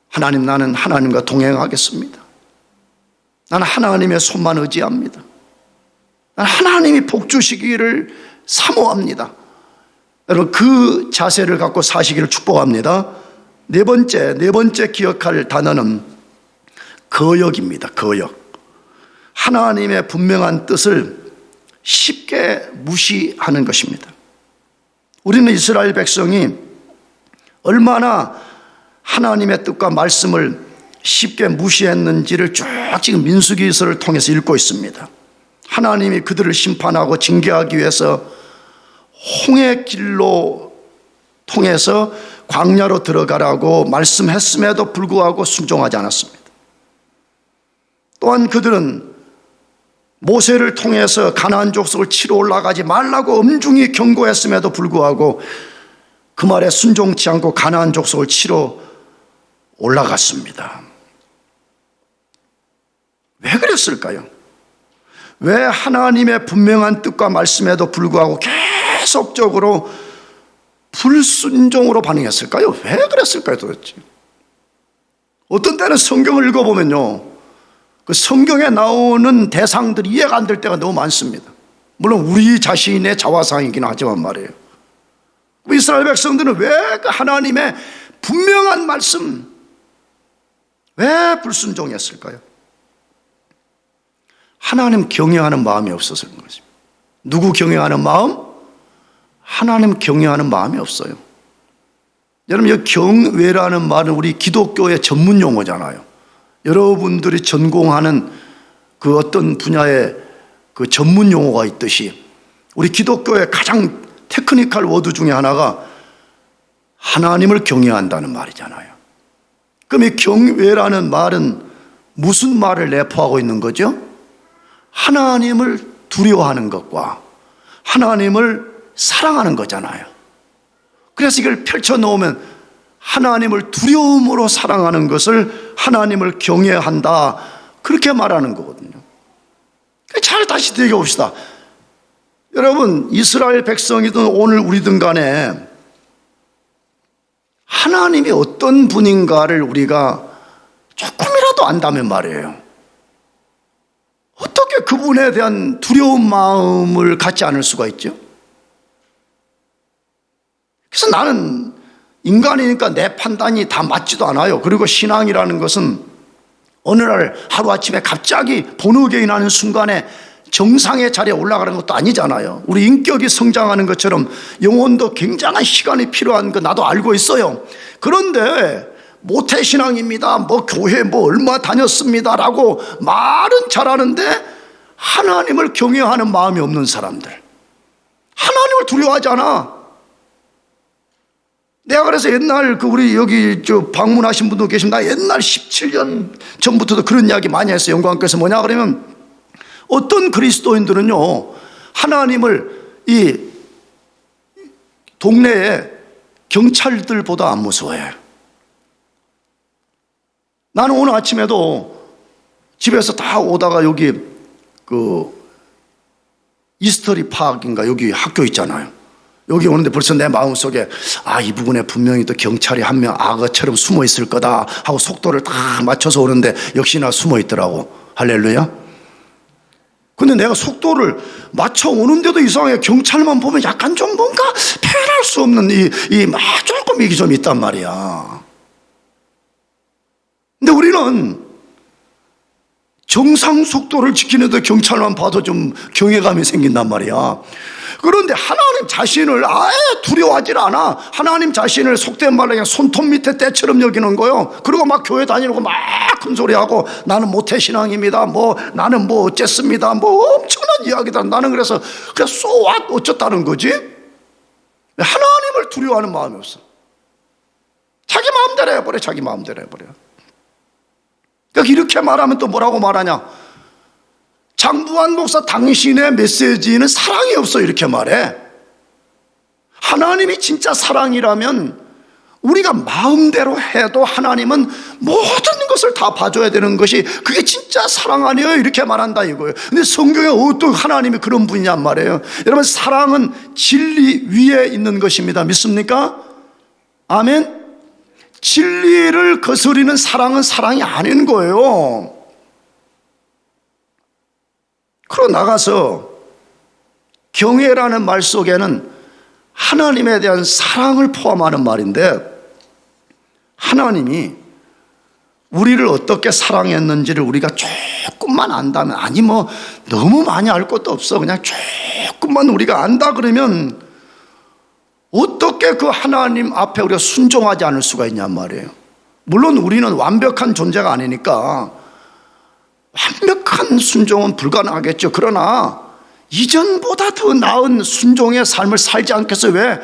하나님, 나는 하나님과 동행하겠습니다. 나는 하나님의 손만 의지합니다. 나는 하나님이 복 주시기를 사모합니다. 여러분 그 자세를 갖고 사시기를 축복합니다. 네 번째 기억할 단어는 거역입니다. 거역. 하나님의 분명한 뜻을 쉽게 무시하는 것입니다. 우리는 이스라엘 백성이 얼마나 하나님의 뜻과 말씀을 쉽게 무시했는지를 쭉 지금 민수기서를 통해서 읽고 있습니다. 하나님이 그들을 심판하고 징계하기 위해서 홍해 길로 통해서 광야로 들어가라고 말씀했음에도 불구하고 순종하지 않았습니다. 또한 그들은 모세를 통해서 가나안 족속을 치러 올라가지 말라고 엄중히 경고했음에도 불구하고 그 말에 순종치 않고 가나안 족속을 치러 올라갔습니다. 왜 그랬을까요? 왜 하나님의 분명한 뜻과 말씀에도 불구하고 계속적으로 불순종으로 반응했을까요? 왜 그랬을까요 도대체? 어떤 때는 성경을 읽어보면요, 그 성경에 나오는 대상들이 이해가 안 될 때가 너무 많습니다. 물론 우리 자신의 자화상이긴 하지만 말이에요. 이스라엘 백성들은 왜 그 하나님의 분명한 말씀 왜 불순종했을까요? 하나님 경외하는 마음이 없어서 그런 것입니다. 누구 경외하는 마음? 하나님 경외하는 마음이 없어요. 여러분, 이 경외라는 말은 우리 기독교의 전문 용어잖아요. 여러분들이 전공하는 그 어떤 분야의 그 전문 용어가 있듯이 우리 기독교의 가장 테크니컬 워드 중에 하나가 하나님을 경외한다는 말이잖아요. 그럼 이 경외라는 말은 무슨 말을 내포하고 있는 거죠? 하나님을 두려워하는 것과 하나님을 사랑하는 거잖아요. 그래서 이걸 펼쳐놓으면 하나님을 두려움으로 사랑하는 것을 하나님을 경외한다, 그렇게 말하는 거거든요. 잘 다시 되게봅시다. 여러분, 이스라엘 백성이든 오늘 우리든 간에 하나님이 어떤 분인가를 우리가 조금이라도 안다면 말이에요, 어떻게 그분에 대한 두려운 마음을 갖지 않을 수가 있죠? 그래서 나는 인간이니까 내 판단이 다 맞지도 않아요. 그리고 신앙이라는 것은 어느 날 하루아침에 갑자기 본어게인하는 순간에 정상의 자리에 올라가는 것도 아니잖아요. 우리 인격이 성장하는 것처럼 영혼도 굉장한 시간이 필요한 거 나도 알고 있어요. 그런데 모태신앙입니다, 뭐 교회 뭐 얼마 다녔습니다 라고 말은 잘하는데 하나님을 경외하는 마음이 없는 사람들, 하나님을 두려워하지 않아. 내가 그래서 옛날 그 우리 여기 방문하신 분도 계십니다. 나 옛날 17년 전부터도 그런 이야기 많이 했어요. 영광께서 뭐냐 그러면 어떤 그리스도인들은요, 하나님을 이 동네에 경찰들보다 안 무서워해요. 나는 오늘 아침에도 집에서 다 오다가 여기 그 이스터리 파크인가 여기 학교 있잖아요. 여기 오는데 벌써 내 마음속에 이 부분에 분명히 또 경찰이 한 명 악어처럼 숨어 있을 거다 하고 속도를 다 맞춰서 오는데 역시나 숨어 있더라고. 할렐루야. 근데 내가 속도를 맞춰 오는데도 이상하게 경찰만 보면 약간 좀 뭔가 표현할 수 없는 조금 이게 좀 있단 말이야. 근데 우리는 정상 속도를 지키는데 경찰만 봐도 좀 경외감이 생긴단 말이야. 그런데 하나님 자신을 아예 두려워하지 않아. 하나님 자신을 속된 말로 그냥 손톱 밑에 때처럼 여기는 거예요. 그리고 막 교회 다니고 막 큰 소리하고 나는 모태신앙입니다, 뭐 나는 뭐 어쨌습니다, 뭐 엄청난 이야기다. 나는 그래서 그냥 so what 어쩌다는 거지? 하나님을 두려워하는 마음이 없어. 자기 마음대로 해버려. 자기 마음대로 해버려. 그러니까 이렇게 말하면 또 뭐라고 말하냐, 장부한 목사 당신의 메시지는 사랑이 없어, 이렇게 말해. 하나님이 진짜 사랑이라면 우리가 마음대로 해도 하나님은 모든 것을 다 봐줘야 되는 것이 그게 진짜 사랑 아니에요, 이렇게 말한다 이거예요. 근데 성경에 어떤 하나님이 그런 분이냔 말이에요. 여러분, 사랑은 진리 위에 있는 것입니다. 믿습니까? 아멘. 진리를 거스리는 사랑은 사랑이 아닌 거예요. 그러고 나가서 경외라는 말 속에는 하나님에 대한 사랑을 포함하는 말인데, 하나님이 우리를 어떻게 사랑했는지를 우리가 조금만 안다면, 아니 뭐 너무 많이 알 것도 없어, 그냥 조금만 우리가 안다 그러면 어떻게 그 하나님 앞에 우리가 순종하지 않을 수가 있냔 말이에요. 물론 우리는 완벽한 존재가 아니니까 완벽한 순종은 불가능하겠죠. 그러나 이전보다 더 나은 순종의 삶을 살지 않겠어요? 왜?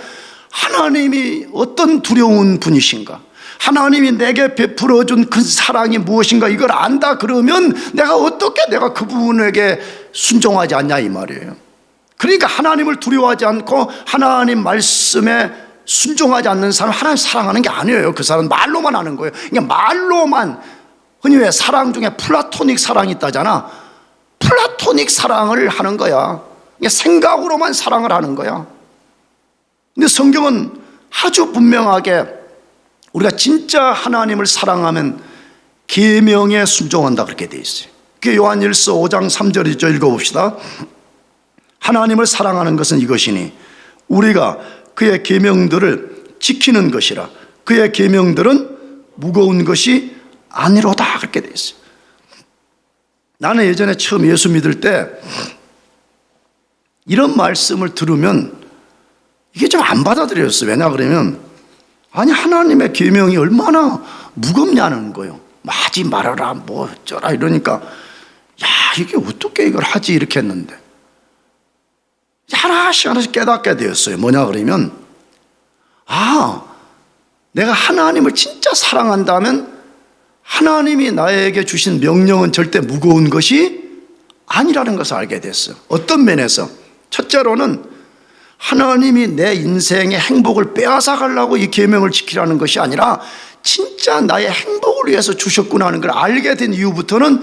하나님이 어떤 두려운 분이신가, 하나님이 내게 베풀어준 그 사랑이 무엇인가, 이걸 안다 그러면 내가 어떻게 내가 그분에게 순종하지 않냐 이 말이에요. 그러니까 하나님을 두려워하지 않고 하나님 말씀에 순종하지 않는 사람, 하나님 사랑하는 게 아니에요. 그 사람은 말로만 하는 거예요. 그러니까 말로만, 흔히 왜 사랑 중에 플라토닉 사랑이 있다잖아. 플라토닉 사랑을 하는 거야. 그러니까 생각으로만 사랑을 하는 거야. 근데 성경은 아주 분명하게 우리가 진짜 하나님을 사랑하면 계명에 순종한다 그렇게 돼 있어요. 그게 요한일서 5장 3절이죠. 읽어봅시다. 하나님을 사랑하는 것은 이것이니 우리가 그의 계명들을 지키는 것이라. 그의 계명들은 무거운 것이 아니로다 그렇게 돼 있어요. 나는 예전에 처음 예수 믿을 때 이런 말씀을 들으면 이게 좀 안 받아들였어요. 왜냐 그러면 아니 하나님의 계명이 얼마나 무겁냐는 거예요. 하지 말아라 뭐 어쩌라 이러니까 야 이게 어떻게 이걸 하지 이렇게 했는데 하나씩 깨닫게 되었어요. 뭐냐 그러면 내가 하나님을 진짜 사랑한다면 하나님이 나에게 주신 명령은 절대 무거운 것이 아니라는 것을 알게 됐어요. 어떤 면에서 첫째로는 하나님이 내 인생의 행복을 빼앗아 가려고 이 계명을 지키라는 것이 아니라 진짜 나의 행복을 위해서 주셨구나 하는 걸 알게 된 이후부터는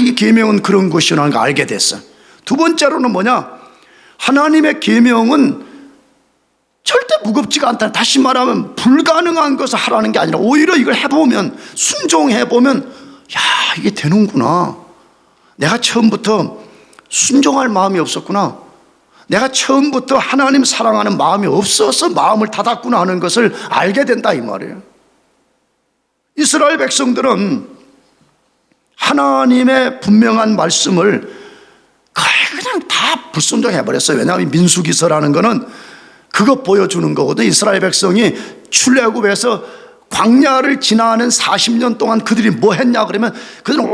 이 계명은 그런 것이라는 걸 알게 됐어요. 두 번째로는 뭐냐? 하나님의 계명은 절대 무겁지가 않다. 다시 말하면 불가능한 것을 하라는 게 아니라 오히려 이걸 해보면 순종해보면 이게 되는구나. 내가 처음부터 순종할 마음이 없었구나. 내가 처음부터 하나님 사랑하는 마음이 없어서 마음을 닫았구나 하는 것을 알게 된다 이 말이에요. 이스라엘 백성들은 하나님의 분명한 말씀을 거의 그냥 다 불순종해버렸어요. 왜냐하면 민수기서라는 거는 그거 보여주는 거거든. 이스라엘 백성이 출애굽에서 광야를 지나는 40년 동안 그들이 뭐 했냐 그러면 그들은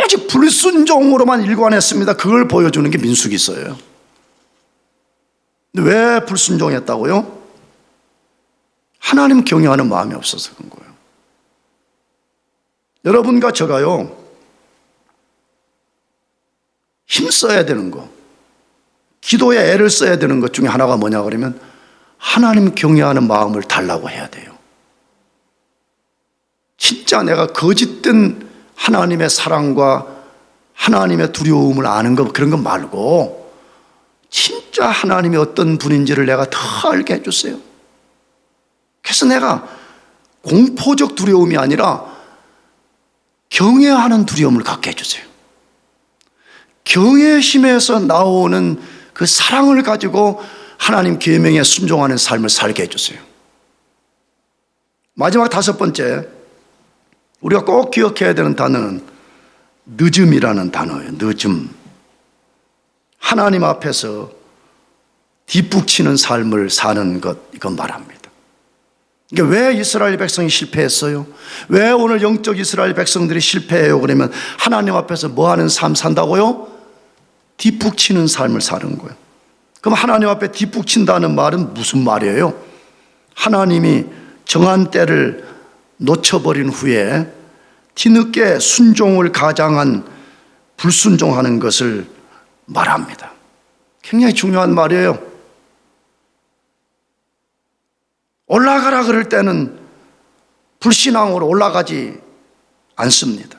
오직 불순종으로만 일관했습니다. 그걸 보여주는 게 민수기서예요. 근데 왜 불순종했다고요? 하나님 경외하는 마음이 없어서 그런 거예요. 여러분과 저가요 힘써야 되는 거, 기도에 애를 써야 되는 것 중에 하나가 뭐냐 그러면 하나님 경외하는 마음을 달라고 해야 돼요. 진짜 내가 거짓된 하나님의 사랑과 하나님의 두려움을 아는 것 그런 것 말고 진짜 하나님이 어떤 분인지를 내가 더 알게 해주세요. 그래서 내가 공포적 두려움이 아니라 경외하는 두려움을 갖게 해주세요. 경외심에서 나오는 그 사랑을 가지고 하나님 계명에 순종하는 삶을 살게 해주세요. 마지막 다섯 번째, 우리가 꼭 기억해야 되는 단어는 늦음이라는 단어예요. 늦음. 하나님 앞에서 뒷북치는 삶을 사는 것, 이건 말합니다. 그러니까 왜 이스라엘 백성이 실패했어요? 왜 오늘 영적 이스라엘 백성들이 실패해요? 그러면 하나님 앞에서 뭐 하는 삶 산다고요? 뒷북치는 삶을 사는 거예요. 그럼 하나님 앞에 뒷북친다는 말은 무슨 말이에요? 하나님이 정한 때를 놓쳐버린 후에 뒤늦게 순종을 가장한 불순종하는 것을 말합니다. 굉장히 중요한 말이에요. 올라가라 그럴 때는 불신앙으로 올라가지 않습니다.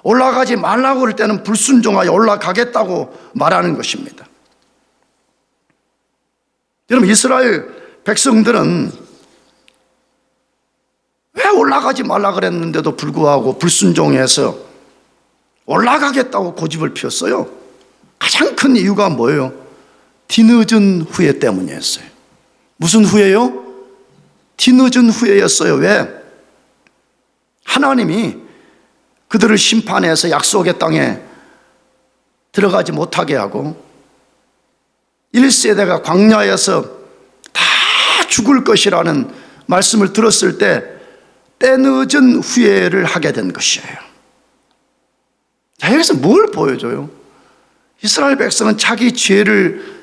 올라가지 말라고 그럴 때는 불순종하여 올라가겠다고 말하는 것입니다. 여러분, 이스라엘 백성들은 왜 올라가지 말라 그랬는데도 불구하고 불순종해서 올라가겠다고 고집을 피웠어요? 가장 큰 이유가 뭐예요? 뒤늦은 후회 때문이었어요. 무슨 후회요? 뒤늦은 후회였어요. 왜? 하나님이 그들을 심판해서 약속의 땅에 들어가지 못하게 하고 1세대가 광야에서 다 죽을 것이라는 말씀을 들었을 때 때늦은 후회를 하게 된 것이에요. 자, 여기서 뭘 보여줘요? 이스라엘 백성은 자기 죄를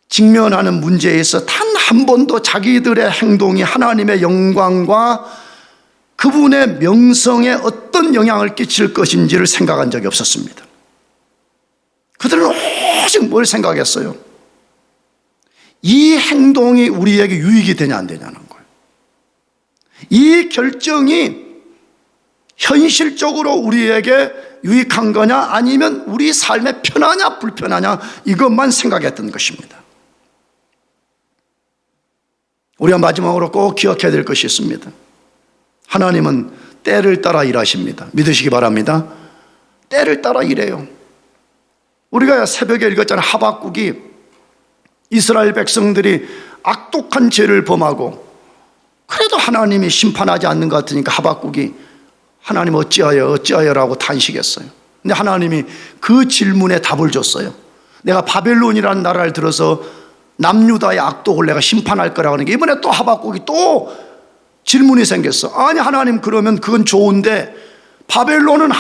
직면하는 문제에 있어 단 한 번도 자기들의 행동이 하나님의 영광과 그분의 명성에 어떤 영향을 끼칠 것인지를 생각한 적이 없었습니다. 그들은 오직 뭘 생각했어요? 이 행동이 우리에게 유익이 되냐 안 되냐는 거예요. 이 결정이 현실적으로 우리에게 유익한 거냐 아니면 우리 삶에 편하냐 불편하냐 이것만 생각했던 것입니다. 우리가 마지막으로 꼭 기억해야 될 것이 있습니다. 하나님은 때를 따라 일하십니다. 믿으시기 바랍니다. 때를 따라 일해요. 우리가 새벽에 읽었잖아요. 하박국이 이스라엘 백성들이 악독한 죄를 범하고 그래도 하나님이 심판하지 않는 것 같으니까 하박국이 하나님 어찌하여라고 탄식했어요. 근데 하나님이 그 질문에 답을 줬어요. 내가 바벨론이라는 나라를 들어서 남유다의 악독을 내가 심판할 거라고 하는 게 이번에 또 하박국이 또 질문이 생겼어. 아니 하나님, 그러면 그건 좋은데 바벨론은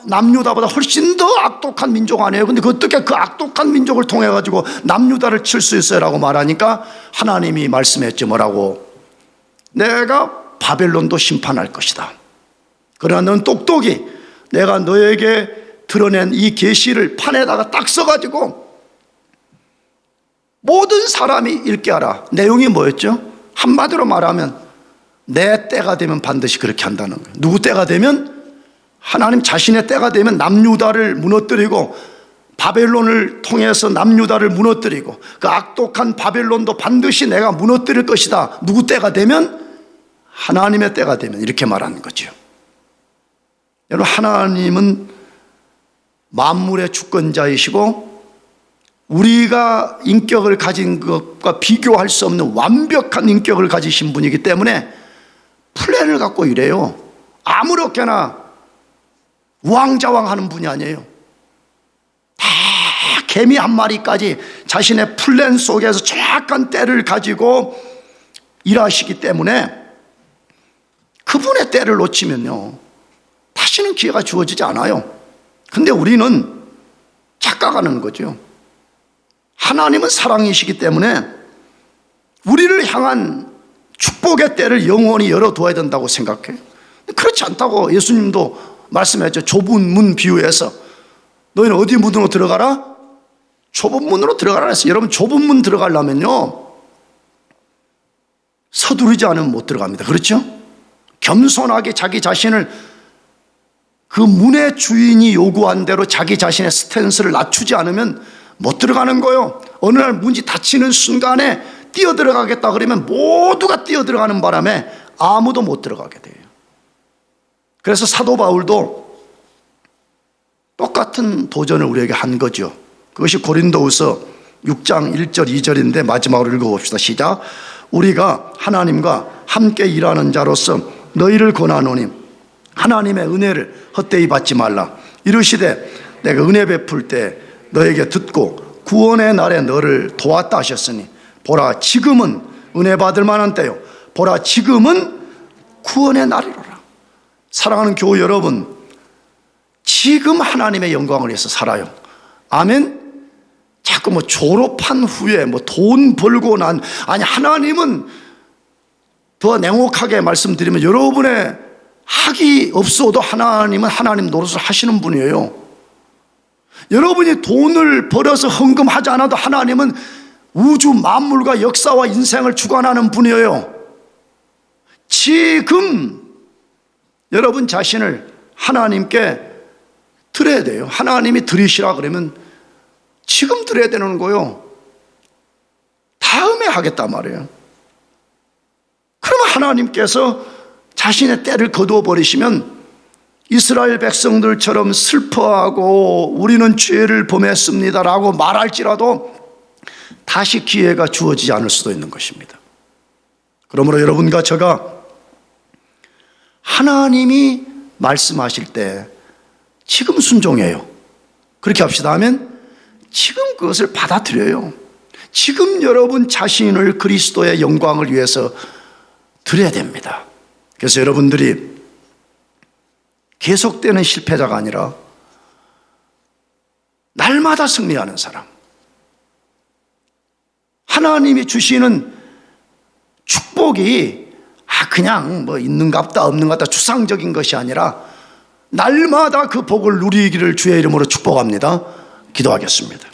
남유다보다 훨씬 더 악독한 민족 아니에요? 근데 어떻게 그 악독한 민족을 통해 가지고 남유다를 칠 수 있어요? 라고 말하니까 하나님이 말씀했죠. 뭐라고? 내가 바벨론도 심판할 것이다. 그러나 넌 똑똑히 내가 너에게 드러낸 이 계시를 판에다가 딱 써가지고 모든 사람이 읽게 하라. 내용이 뭐였죠? 한마디로 말하면 내 때가 되면 반드시 그렇게 한다는 거예요. 누구 때가 되면? 하나님 자신의 때가 되면 남유다를 무너뜨리고 바벨론을 통해서 남유다를 무너뜨리고 그 악독한 바벨론도 반드시 내가 무너뜨릴 것이다. 누구 때가 되면? 하나님의 때가 되면, 이렇게 말하는 거죠. 여러분, 하나님은 만물의 주권자이시고 우리가 인격을 가진 것과 비교할 수 없는 완벽한 인격을 가지신 분이기 때문에 플랜을 갖고 이래요. 아무렇게나 우왕좌왕하는 분이 아니에요. 다 개미 한 마리까지 자신의 플랜 속에서 정확한 때를 가지고 일하시기 때문에 그분의 때를 놓치면요 다시는 기회가 주어지지 않아요. 근데 우리는 착각하는 거죠. 하나님은 사랑이시기 때문에 우리를 향한 축복의 때를 영원히 열어둬야 된다고 생각해요. 그렇지 않다고 예수님도 말씀했죠. 좁은 문 비유에서 너희는 어디 문으로 들어가라? 좁은 문으로 들어가라 했어요. 여러분, 좁은 문 들어가려면요 서두르지 않으면 못 들어갑니다. 그렇죠? 겸손하게 자기 자신을 그 문의 주인이 요구한 대로 자기 자신의 스탠스를 낮추지 않으면 못 들어가는 거예요. 어느 날 문이 닫히는 순간에 뛰어들어가겠다 그러면 모두가 뛰어들어가는 바람에 아무도 못 들어가게 돼요. 그래서 사도 바울도 똑같은 도전을 우리에게 한 거죠. 그것이 고린도후서 6장 1절 2절인데 마지막으로 읽어봅시다. 시작. 우리가 하나님과 함께 일하는 자로서 너희를 권하노니 하나님의 은혜를 헛되이 받지 말라. 이르시되 내가 은혜 베풀 때 너에게 듣고 구원의 날에 너를 도왔다 하셨으니 보라 지금은 은혜 받을 만한 때요 보라 지금은 구원의 날이로라. 사랑하는 교우 여러분, 지금 하나님의 영광을 위해서 살아요. 아멘. 자꾸 졸업한 후에 돈 벌고 아니, 하나님은 더 냉혹하게 말씀드리면 여러분의 학이 없어도 하나님은 하나님 노릇을 하시는 분이에요. 여러분이 돈을 벌어서 헌금하지 않아도 하나님은 우주 만물과 역사와 인생을 주관하는 분이에요. 지금 여러분 자신을 하나님께 드려야 돼요. 하나님이 드리시라 그러면 지금 드려야 되는 거예요. 다음에 하겠단 말이에요. 그러면 하나님께서 자신의 때를 거두어 버리시면 이스라엘 백성들처럼 슬퍼하고 우리는 죄를 범했습니다라고 말할지라도 다시 기회가 주어지지 않을 수도 있는 것입니다. 그러므로 여러분과 제가 하나님이 말씀하실 때 지금 순종해요. 그렇게 합시다 하면 지금 그것을 받아들여요. 지금 여러분 자신을 그리스도의 영광을 위해서 드려야 됩니다. 그래서 여러분들이 계속되는 실패자가 아니라 날마다 승리하는 사람, 하나님이 주시는 축복이 그냥 있는갑다 없는갑다 추상적인 것이 아니라 날마다 그 복을 누리기를 주의 이름으로 축복합니다. 기도하겠습니다.